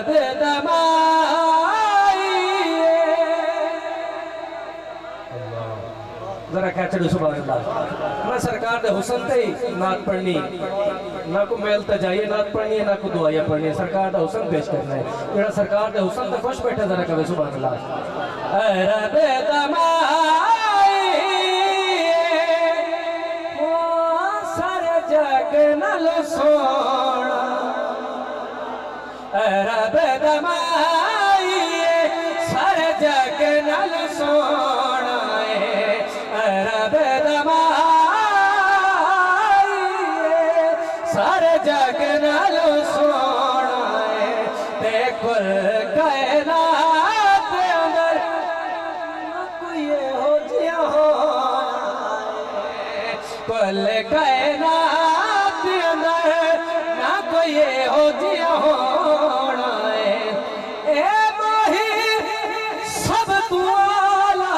रब दमाई। जरा क्या चढ़ू सुबह अल्लाह। मैं सरकार दे हुसन ते नात पढ़नी ना को मेल ते जाइए नात पढ़नी है ना को दुआया पढ़नी है। सरकार दा हुसन पेश करना है। जेड़ा सरकार दे हुसन ते खुश बैठे जरा कहे सुबह अल्लाह। रब दमाई ओ सारे जग नाल सोना। रब दमाई सारे जग नाल सोना है। रब दमाई सारे जग नाल सोना है। ते कुल कायनात अंदर कोई हो जिया होना है। कुल कायनात अंदर ना कोई हो जिया होना है। ए माही सब तू आला।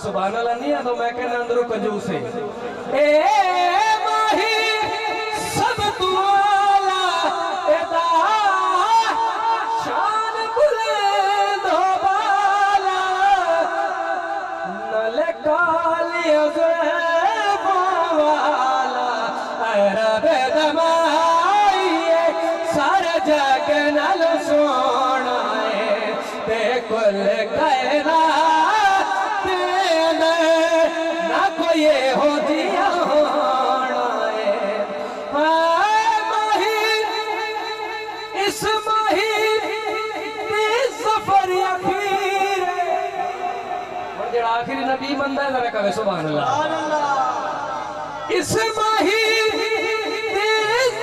सुभान अल्लाह नहीं है तो मैं कहना अंदरों कंजूस है। ए माही सब तू आला एदा शान बुलंद हो बाला। नल काली वाला रब दमाई सारा जग नाल सोना है। ते कुल कायनात ना कोई हो दिया होना है। माही इस माही सफर अखीर जेड़ा आखिरी नबी बंदा है जरा कहे सुभान अल्लाह। इस माही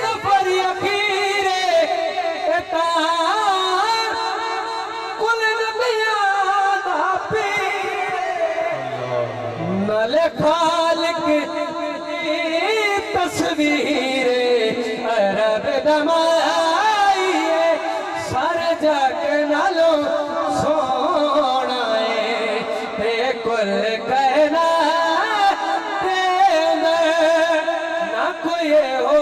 सफर अखीर कुल नबिया दा नल खालिक तस्वीर रब दमाई सर जग नालो सोना है। ते कुल कहना ना कोई हो